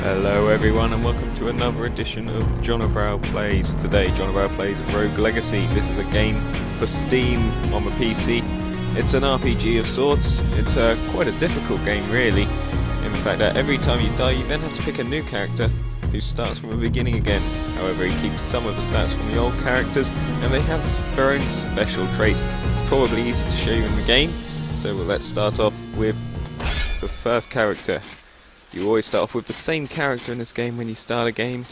Hello everyone and welcome to another edition of Jonobrow Plays. Today Jonobrow plays Rogue Legacy. This is a game for Steam on the PC. It's an RPG of sorts. It's quite a difficult game really. In the fact that every time you die you then have to pick a new character who starts from the beginning again. However, he keeps some of the stats from the old characters and they have their own special traits. It's probably easy to show you in the game, so let's start off with the first character. You always start off with the same character in this game when you start a game.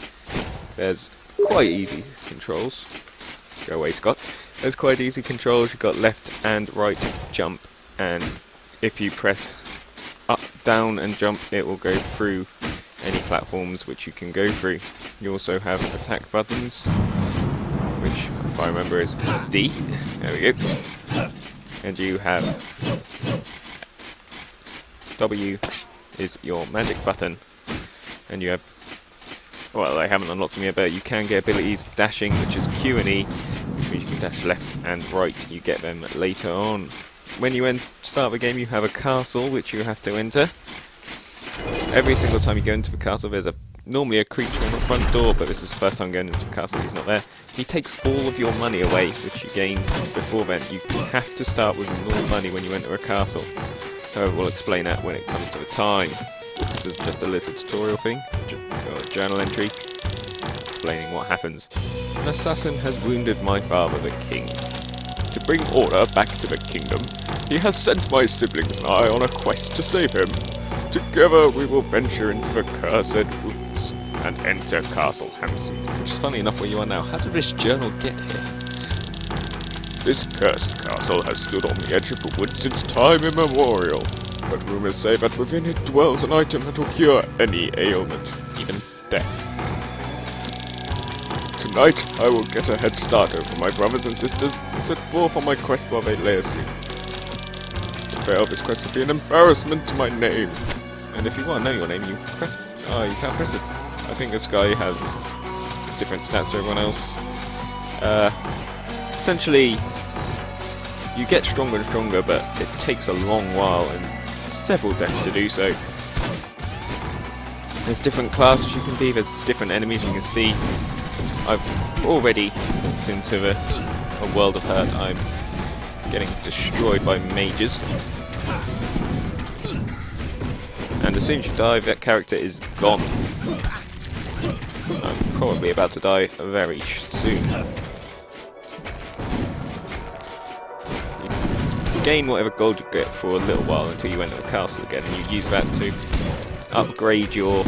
There's quite easy controls. Go away, Scott. There's quite easy controls. You've got left and right jump, and if you press up, down and jump it will go through any platforms which you can go through. You also have attack buttons, which if I remember is D. There we go. And you have W is your magic button, and you have, well, I haven't unlocked them yet, but you can get abilities dashing, which is Q and E, which means you can dash left and right. You get them later on. When you start the game you have a castle which you have to enter. Every single time you go into the castle there's normally a creature on the front door, but this is the first time going into the castle, he's not there. He takes all of your money away which you gained before then. You have to start with normal money when you enter a castle. However, we'll explain that when it comes to the time. This is just a little tutorial thing, a journal entry, explaining what happens. An assassin has wounded my father, the king. To bring order back to the kingdom, he has sent my siblings and I on a quest to save him. Together we will venture into the cursed woods and enter Castle Hampson. Which is funny enough where you are now. How did this journal get here? This cursed castle has stood on the edge of the woods since time immemorial, but rumors say that within it dwells an item that will cure any ailment, even death. Tonight I will get a head start over my brothers and sisters and set forth on my quest while they lay asleep. To fail this quest would be an embarrassment to my name. And if you want to know your name, you press... oh, you can't press it. I think this guy has different stats to everyone else. Essentially, you get stronger and stronger, but it takes a long while and several deaths to do so. There's different classes you can be, there's different enemies you can see. I've already walked into a world of hurt. I'm getting destroyed by mages. And as soon as you die, that character is gone. I'm probably about to die very soon. Gain whatever gold you get for a little while until you enter the castle again, and you use that to upgrade your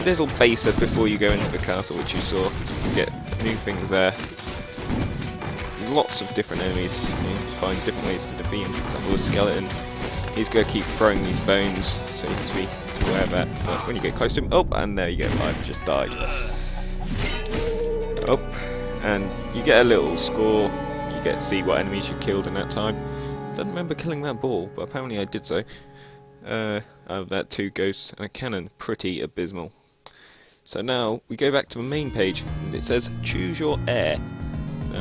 little base before you go into the castle, which you saw. You get new things there. Lots of different enemies. You need to find different ways to defeat him. For example, the skeleton. He's going to keep throwing these bones, so you have to be aware of that. But when you get close to him, oh, and there you go. I've just died. Oh, and you get a little score. You get to see what enemies you killed in that time. Don't remember killing that ball, but apparently I did so. That 2 ghosts and a cannon. Pretty abysmal. So now we go back to the main page, and it says choose your heir.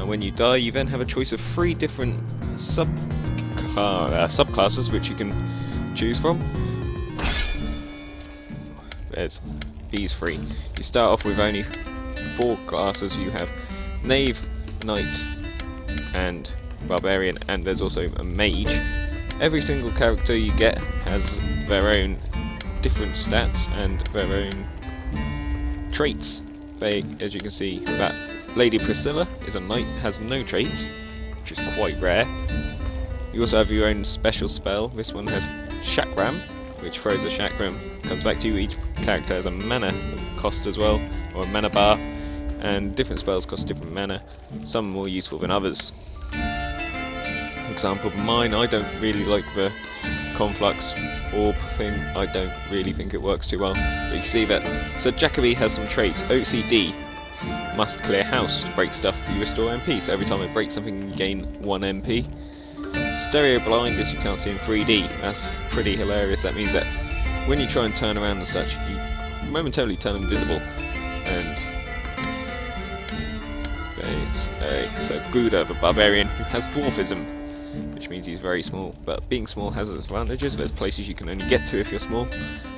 When you die, you then have a choice of 3 different subclasses which you can choose from. There's these 3. You start off with only 4 classes. You have knave, knight, and barbarian, and there's also a mage. Every single character you get has their own different stats and their own traits. As you can see, that Lady Priscilla is a knight, has no traits, which is quite rare. You also have your own special spell. This one has Chakram, which throws a chakram, comes back to you. Each character has a mana cost as well, or a mana bar, and different spells cost different mana, some more useful than others. For example, mine, I don't really like the conflux orb thing. I don't really think it works too well, but you can see that. So Jacoby has some traits. OCD, must clear house. Break stuff, you restore MP, so every time it breaks something you gain 1 MP. Stereo blind is you can't see in 3D. That's pretty hilarious. That means that when you try and turn around and such, you momentarily turn invisible. And so Gouda, the barbarian, who has dwarfism, which which means he's very small. But being small has its advantages. There's places you can only get to if you're small.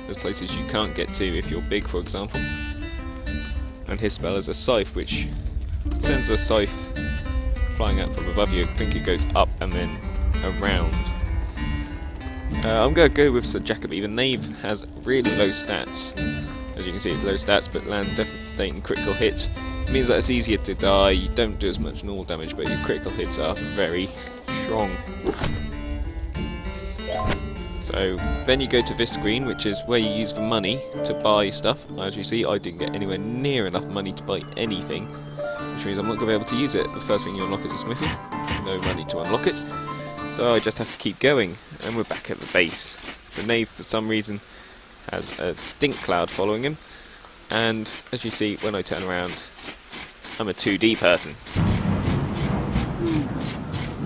There's places you can't get to if you're big, for example. And his spell is a scythe, which sends a scythe flying out from above you. I think it goes up and then around. I'm going to go with Sir Jacoby. The Knave has really low stats. As you can see, it's low stats, but lands devastating critical hits. It means that it's easier to die. You don't do as much normal damage, but your critical hits are very strong. So then you go to this screen, which is where you use the money to buy stuff. As you see, I didn't get anywhere near enough money to buy anything, which means I'm not going to be able to use it. The first thing you unlock is a smithy. No money to unlock it. So I just have to keep going, and we're back at the base. The Knave, for some reason, has a stink cloud following him, and as you see, when I turn around, I'm a 2D person.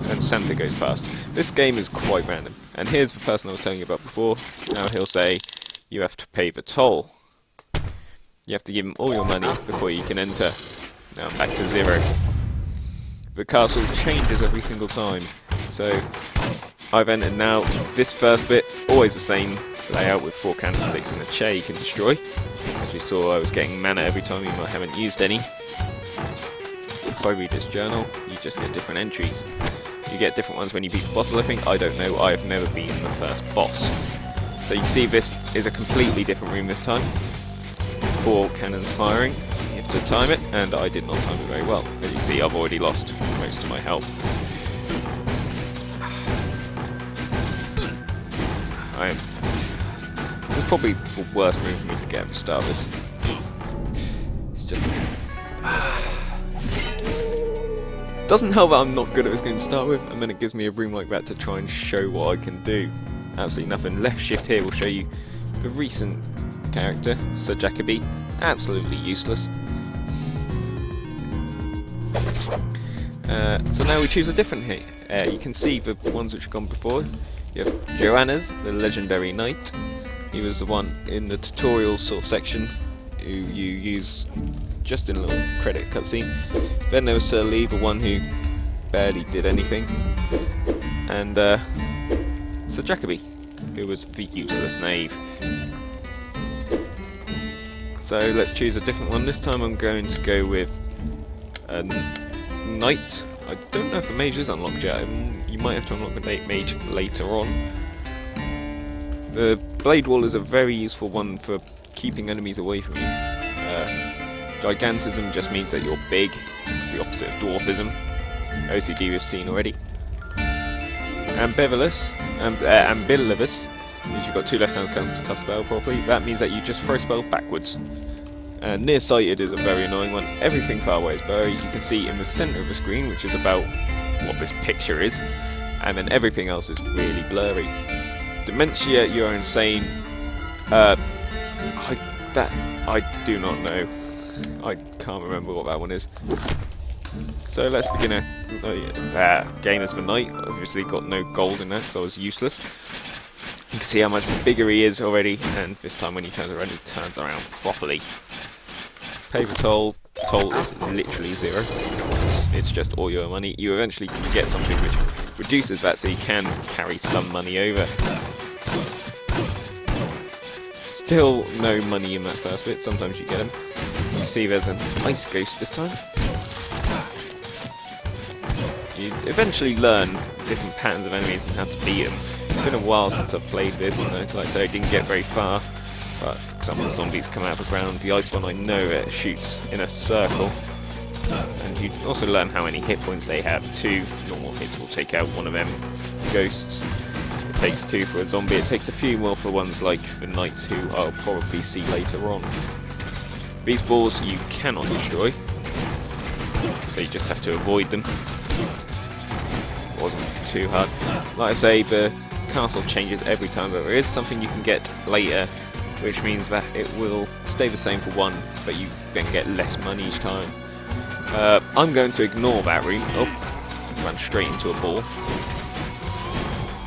And Santa goes fast. This game is quite random, and here's the person I was telling you about before. Now he'll say, you have to pay the toll. You have to give him all your money before you can enter. Now I'm back to 0. The castle changes every single time. So I've entered now. This first bit, always the same layout with 4 candlesticks and a chair you can destroy. As you saw, I was getting mana every time, even though I haven't used any. If I read this journal, you just get different entries. You get different ones when you beat the bosses, I think. I don't know, I've never beaten the first boss. So you can see this is a completely different room this time. 4 cannons firing. You have to time it, and I did not time it very well. As you can see, I've already lost most of my health. This is probably the worst room for me to get at the start of this. It's just... doesn't help that I'm not good at this game to start with, and then it gives me a room like that to try and show what I can do. Absolutely nothing. Left shift here will show you the recent character, Sir Jacoby. Absolutely useless. So now we choose a different heir. You can see the ones which have gone before. You have Joanna's, the legendary knight. He was the one in the tutorial sort of section who you use just in a little credit cutscene. Then there was Sir Lee, the one who barely did anything. And Sir Jacoby, who was the useless knave. So let's choose a different one. This time I'm going to go with a knight. I don't know if the mage is unlocked yet. You might have to unlock the mage later on. The blade wall is a very useful one for keeping enemies away from you. Gigantism just means that you're big. It's the opposite of dwarfism. OCD we've seen already. Ambivalous means you've got 2 left hands to cast spell properly. That means that you just throw spell backwards. Nearsighted is a very annoying one. Everything far away is blurry. You can see in the centre of the screen, which is about what this picture is, and then everything else is really blurry. Dementia, you are insane. I do not know. I can't remember what that one is. So let's begin a game as the knight. Obviously got no gold in that, so I was useless. You can see how much bigger he is already, and this time when he turns around properly. Pay the toll. Toll is literally 0. It's just all your money. You eventually can get something which reduces that, so you can carry some money over. Still no money in that first bit. Sometimes you get them. You see there's an ice ghost this time. You eventually learn different patterns of enemies and how to beat them. It's been a while since I've played this, and like I say, I didn't get very far. But for example, the zombies come out of the ground. The ice one, I know it shoots in a circle. And you also learn how many hit points they have. 2 normal hits will take out one of them ghosts. It takes 2 for a zombie. It takes a few more for ones like the knights, who I'll probably see later on. These balls you cannot destroy, so you just have to avoid them. Wasn't too hard. Like I say, the castle changes every time, but there is something you can get later, which means that it will stay the same for 1, but you then get less money each time. I'm going to ignore that room. Oh, ran straight into a ball.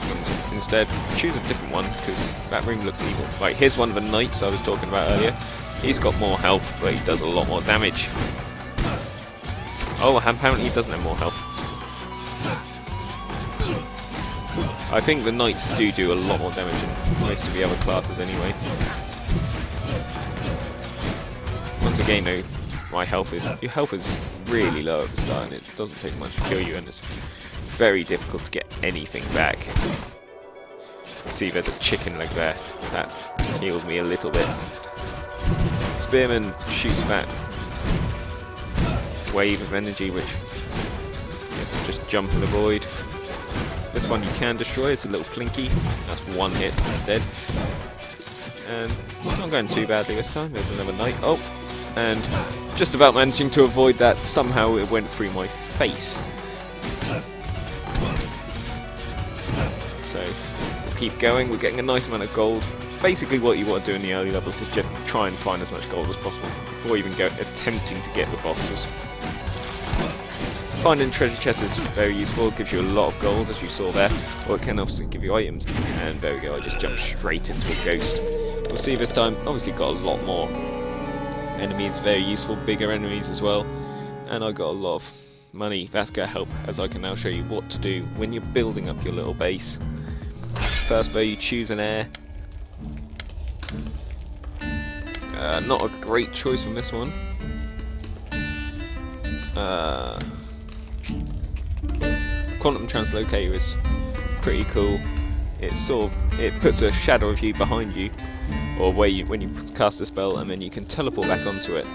And instead, choose a different one, because that room looked evil. Right, here's one of the knights I was talking about earlier. He's got more health, but he does a lot more damage. Oh, apparently he doesn't have more health. I think the knights do a lot more damage than most of the other classes anyway. Once again though, your health is really low at the start, and it doesn't take much to kill you, and it's very difficult to get anything back. See, there's a chicken leg there. That heals me a little bit. Spearman shoots that wave of energy, which you have to just jump and avoid. This one you can destroy, it's a little flinky. That's one hit, dead. And it's not going too badly this time. There's another knight. Oh, and just about managing to avoid that. Somehow it went through my face. So keep going. We're getting a nice amount of gold. Basically, what you want to do in the early levels is just try and find as much gold as possible before even attempting to get the bosses. Finding treasure chests is very useful. It gives you a lot of gold, as you saw there, or it can also give you items. And there we go. I just jumped straight into a ghost. We'll see this time. Obviously, got a lot more enemies. Very useful, bigger enemies as well. And I got a lot of money. That's going to help, as I can now show you what to do when you're building up your little base. First, though, you choose an heir. Not a great choice from this one. Quantum Translocator is pretty cool. It puts a shadow of you behind you, or when you cast a spell, and then you can teleport back onto it.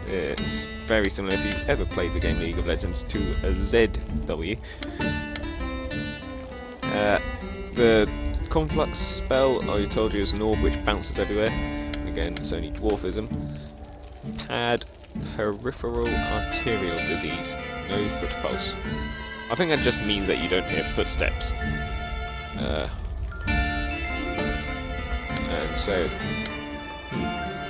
It's very similar, if you've ever played the game League of Legends, to a ZW. The Conflux spell, I told you, is an orb which bounces everywhere. Again, it's only dwarfism. Pad, peripheral arterial disease, no foot pulse. I think that just means that you don't hear footsteps. And so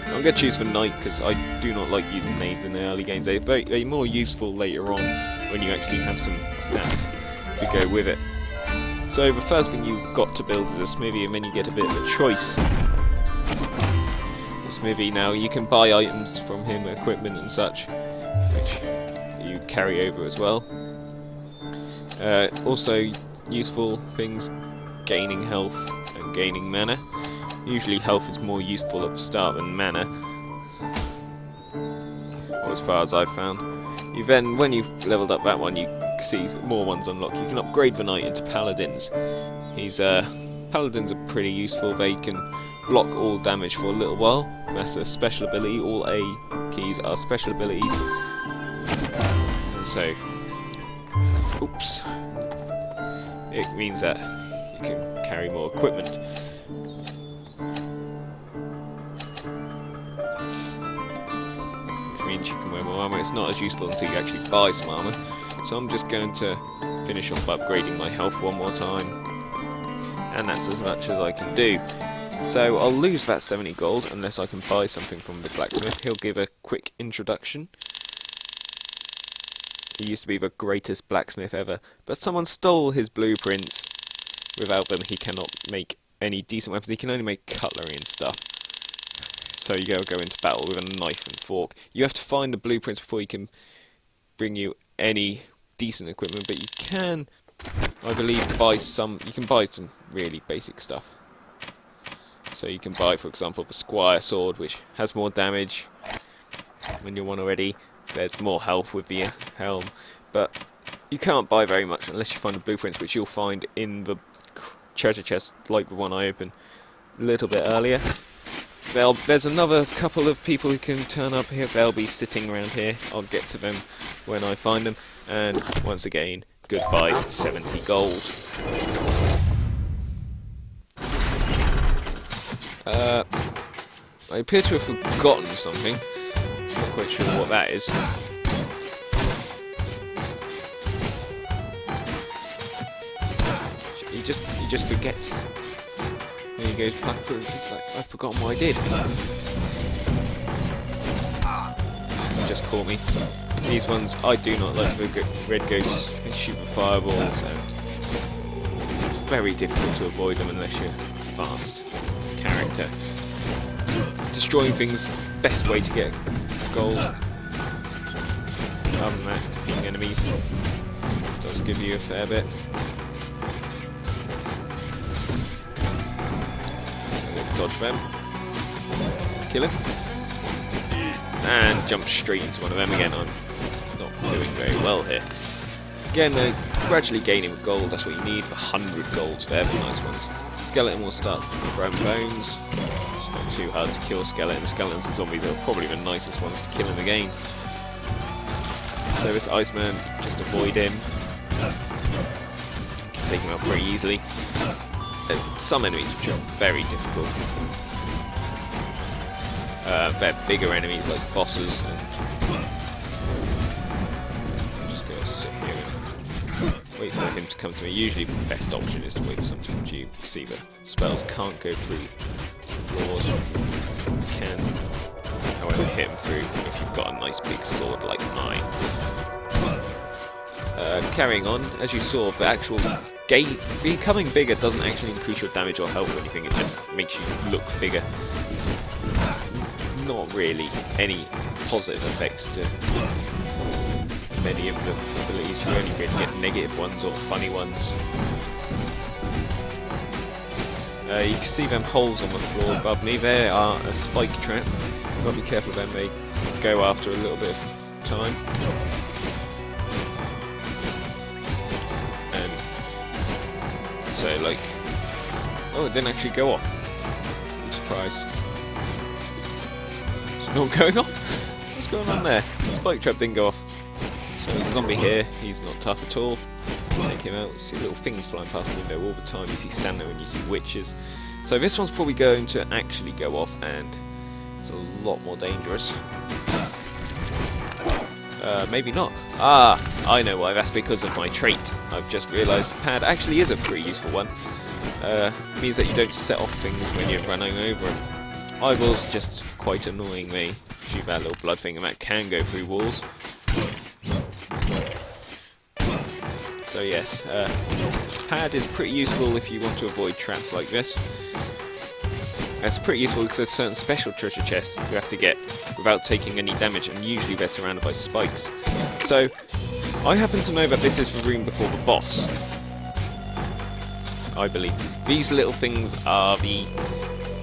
I'm going to choose for Knight because I do not like using nades in the early games. They're more useful later on when you actually have some stats to go with it. So the first thing you've got to build is a smithy, and then you get a bit of a choice. The smithy, now you can buy items from him, equipment and such, which you carry over as well. Also useful things, gaining health and gaining mana. Usually health is more useful at the start than mana, or as far as I've found. You then, when you've leveled up that one, you see more ones unlock. You can upgrade the knight into paladins. Paladins are pretty useful. They can block all damage for a little while. That's a special ability. All A keys are special abilities. And so, oops, it means that you can carry more equipment. Which means you can wear more armor. It's not as useful until you actually buy some armor. So I'm just going to finish off by upgrading my health one more time, and that's as much as I can do. So I'll lose that 70 gold unless I can buy something from the blacksmith. He'll give a quick introduction. He used to be the greatest blacksmith ever, but someone stole his blueprints. Without them he cannot make any decent weapons. He can only make cutlery and stuff. So you go into battle with a knife and fork. You have to find the blueprints before he can bring you any decent equipment, but you can, I believe, buy some. You can buy some really basic stuff. So you can buy, for example, the Squire sword, which has more damage when you're one already. There's more health with the helm, but you can't buy very much unless you find the blueprints, which you'll find in the treasure chest, like the one I opened a little bit earlier. There's another couple of people who can turn up here. They'll be sitting around here. I'll get to them when I find them. And once again, goodbye 70 gold. I appear to have forgotten something. Not quite sure what that is. He just forgets. There he goes back through. It's like, I've forgotten what I did. He just caught me. These ones, I do not like the red ghosts. They shoot with fireballs, and it's very difficult to avoid them unless you're a fast character. Destroying things, best way to get gold. Other than that, defeating enemies does give you a fair bit. dodge them, kill him, and jump straight into one of them again. I'm not doing very well here. Again, gradually gaining with gold, that's what you need for 100 golds for every nice ones. Skeleton will start throwing bones. It's not too hard to kill skeletons. Skeletons and zombies are probably the nicest ones to kill in the game. So this Iceman, just avoid him. You can take him out pretty easily. There's some enemies which are very difficult. They're bigger enemies like bosses. And just go sit here and wait for him to come to me. Usually the best option is to wait for something to you. See, the spells can't go through floors. Can, however, hit him through if you've got a nice big sword like mine. Carrying on, as you saw, the actual becoming bigger doesn't actually increase your damage or health or anything, it just makes you look bigger. Not really any positive effects to many of the abilities. You only really get negative ones or funny ones. You can see them holes on the floor above me. They are a spike trap. You've got to be careful of them, they go after a little bit of time. And so, like, oh, it didn't actually go off. I'm surprised. It's not going off? What's going on there? The spike trap didn't go off. So there's a zombie here, he's not tough at all. Take him out. You see little things flying past the window all the time. You see Santa and you see witches. So this one's probably going to actually go off, and it's a lot more dangerous. Maybe not. Ah, I know why. That's because of my trait. I've just realised the pad actually is a pretty useful one. Means that you don't set off things when you're running over them. Eyeballs just quite annoying me. Shoot that little blood thing, and that can go through walls. So yes, pad is pretty useful if you want to avoid traps like this. That's pretty useful because there's certain special treasure chests you have to get without taking any damage, and usually they're surrounded by spikes. So, I happen to know that this is the room before the boss, I believe. These little things are the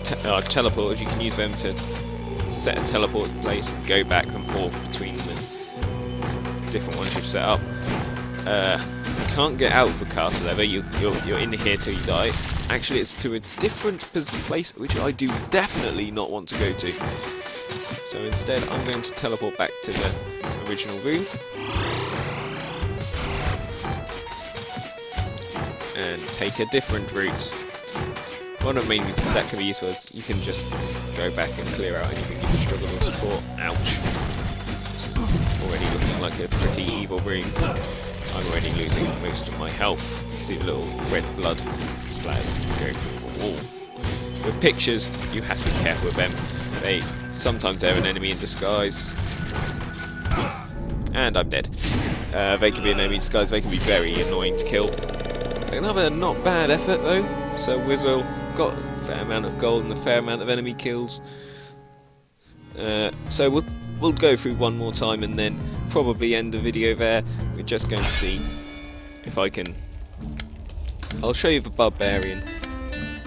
teleporters. You can use them to set a teleport in place and go back and forth between the different ones you've set up. You can't get out of the castle ever, you're in here till you die. Actually, it's to a different place which I do definitely not want to go to. So instead I'm going to teleport back to the original room. And take a different route. One of the main reasons that can be useful is you can just go back and clear out anything you struggle with before. Ouch. This is already looking like a pretty evil room. I'm already losing most of my health. You see the little red blood splatters going through the wall. With pictures, you have to be careful with them. Sometimes they're an enemy in disguise. And I'm dead. They can be an enemy in disguise, they can be very annoying to kill. Another not bad effort though. So Wizzle got a fair amount of gold and a fair amount of enemy kills. So we'll go through one more time and then probably end the video there. We're just going to see if I can... I'll show you the barbarian.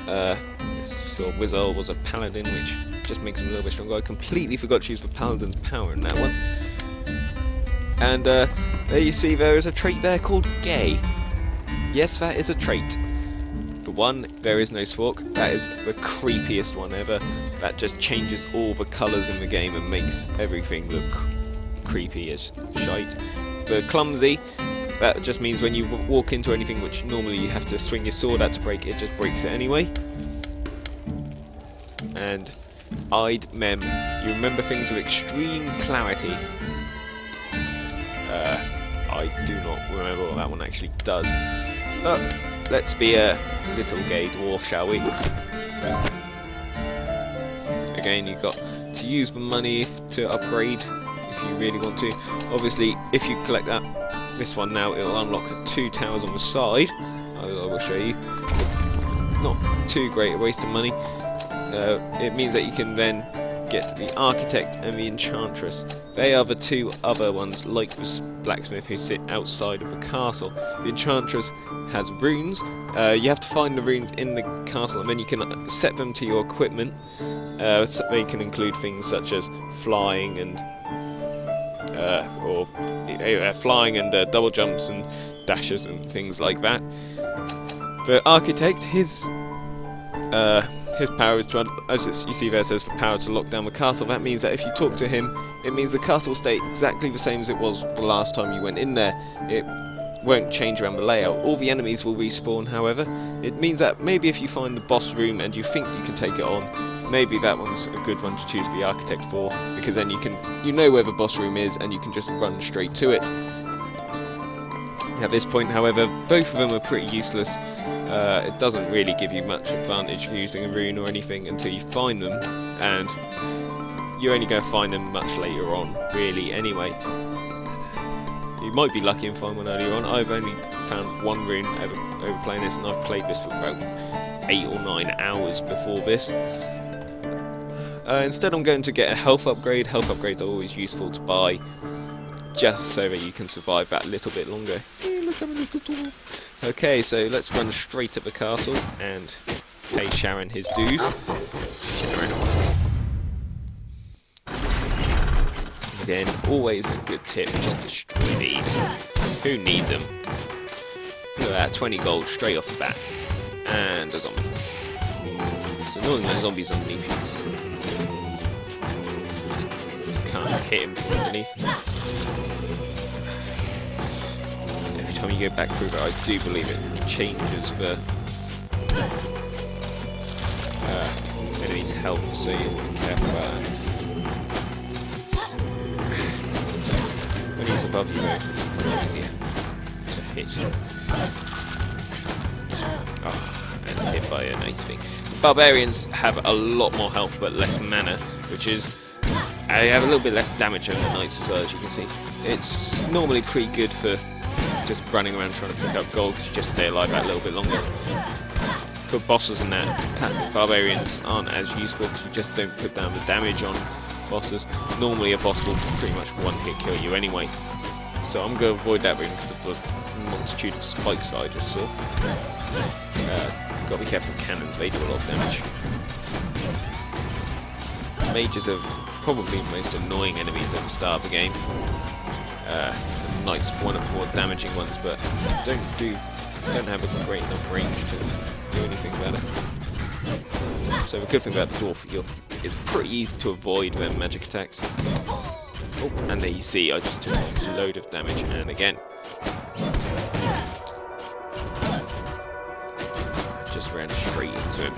So Wizzle was a paladin, which just makes him a little bit stronger. I completely forgot to use the paladin's power in that one. And there you see there is a trait there called gay. Yes, that is a trait. The one, there is no spork, that is the creepiest one ever. That just changes all the colours in the game and makes everything look creepy as shite. The clumsy, that just means when you walk into anything which normally you have to swing your sword at to break, it just breaks it anyway. And I'd mem, you remember things with extreme clarity. I do not remember what that one actually does. But let's be a little gay dwarf, shall we? Again, you've got to use the money to upgrade if you really want to. Obviously, if you collect this one now, it'll unlock 2 towers on the side. I will show you. So not too great a waste of money. It means that you can then get the Architect and the Enchantress. They are the two other ones, like the Blacksmith, who sit outside of the castle. The Enchantress has runes. You have to find the runes in the castle, and then you can set them to your equipment. So they can include things such as flying and flying and double jumps and dashes and things like that. The Architect, his power is to, as you see there, it says the power to lock down the castle. That means that if you talk to him, it means the castle will stay exactly the same as it was the last time you went in there. It won't change around the layout. All the enemies will respawn, however. It means that maybe if you find the boss room and you think you can take it on, maybe that one's a good one to choose the Architect for, because then you know where the boss room is and you can just run straight to it. At this point, however, both of them are pretty useless. It doesn't really give you much advantage using a rune or anything until you find them, and you're only going to find them much later on, really, anyway. You might be lucky and find one earlier on. I've only found one rune over playing this, and I've played this for about 8 or 9 hours before this. Instead I'm going to get a health upgrade. Health upgrades are always useful to buy, just so that you can survive that little bit longer. Look, I'm a little dwarf. Okay, so let's run straight at the castle and pay Sharon his dues. Sharon. Again, always a good tip, just destroy these. Who needs them? Look at that, 20 gold straight off the bat. And a zombie. It's annoying when zombies underneath you. You can't hit him from underneath. Every time you go back through it, I do believe it changes the enemy's health, so you have to be careful about that. When he's above you, though, much easier to hit. Oh, and hit by a nice thing. Barbarians have a lot more health but less mana, which is they have a little bit less damage on the knights as well, as you can see. It's normally pretty good for just running around trying to pick up gold, because you just stay alive that little bit longer. For bosses and that, barbarians aren't as useful because you just don't put down the damage on bosses. Normally a boss will pretty much one-hit kill you anyway. So I'm going to avoid that room because of the multitude of spikes that I just saw. Got to be careful with cannons, they do a lot of damage. Mages are probably the most annoying enemies at the start of the game. Knights one of the more damaging ones, but don't have a great enough range to do anything about it. So the good thing about the dwarf, it's pretty easy to avoid their magic attacks. Oh, and there you see, I just took a load of damage, and again. Just ran straight into him.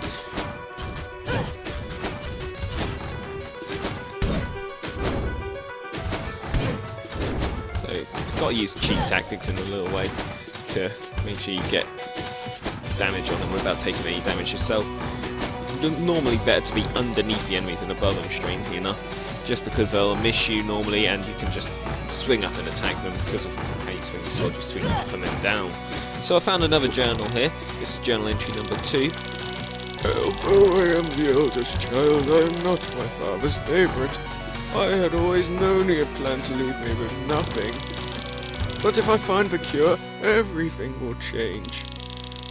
So, you've got to use cheat tactics in a little way to make sure you get damage on them without taking any damage yourself. Normally better to be underneath the enemies and above them, strangely enough, just because they'll miss you normally and you can just swing up and attack them because of how you swing your sword, you swing up and then down. So I found another journal here. This is journal entry number 2. Although I am the eldest child, I am not my father's favourite. I had always known he had planned to leave me with nothing. But if I find the cure, everything will change.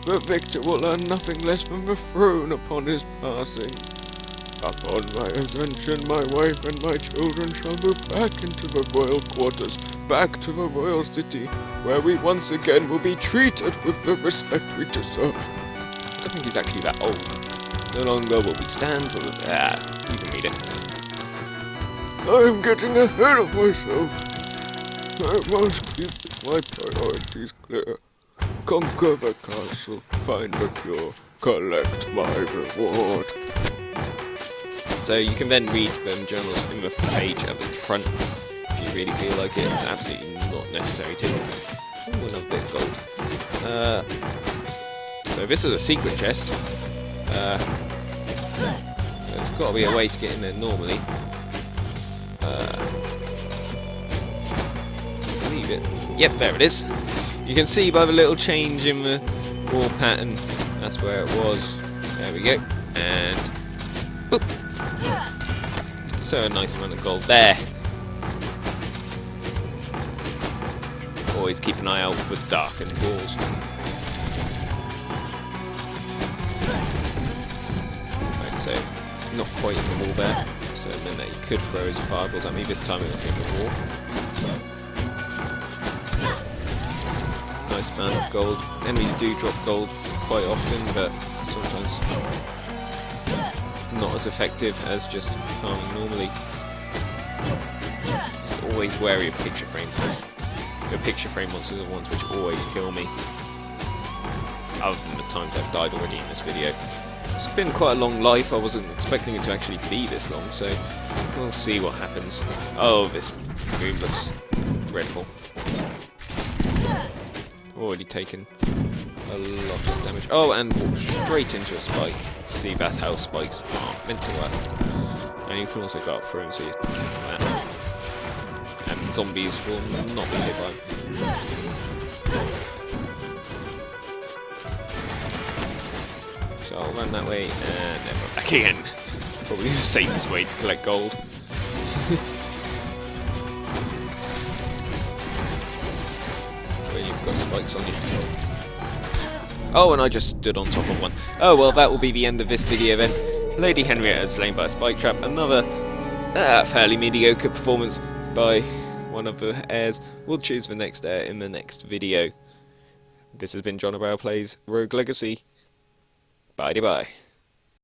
The victor will earn nothing less than the throne upon his passing. Upon my ascension, my wife and my children shall move back into the royal quarters, back to the royal city, where we once again will be treated with the respect we deserve. I don't think he's actually that old. No longer will we stand for the... you can read it. I am getting ahead of myself. I must keep my priorities clear. Conquer the castle, find the cure, collect my reward. So you can then read the journals in the page at the front if you really feel like it. It's absolutely not necessary to. Ooh, another bit of gold. So this is a secret chest. There's got to be a way to get in there normally. Leave it. Yep, there it is. You can see by the little change in the wall pattern, that's where it was. There we go. And boop. So a nice amount of gold there. Always keep an eye out for darkened walls. Like I say, not quite in the wall there. So it meant that he could throw his fireballs at me. This time it was in the wall. Nice amount of gold. Enemies do drop gold quite often, but sometimes not as effective as just farming normally. Just always wary of picture frames. The picture frame monsters are the ones which always kill me. Other than the times I've died already in this video. It's been quite a long life. I wasn't expecting it to actually be this long, so we'll see what happens. Oh, this room looks dreadful. Already taken a lot of damage. Oh, and walked straight into a spike. See, that's how spikes are meant to work. And you can also go up through and see that. And zombies will not be hit by them. So I'll run that way and then run back again. Probably the safest way to collect gold. When you've got spikes on you. Oh, and I just stood on top of one. Oh, well, that will be the end of this video then. Lady Henrietta is slain by a spike trap. Another fairly mediocre performance by one of the heirs. We'll choose the next heir in the next video. This has been Jonobrow Plays Rogue Legacy. Bye-bye.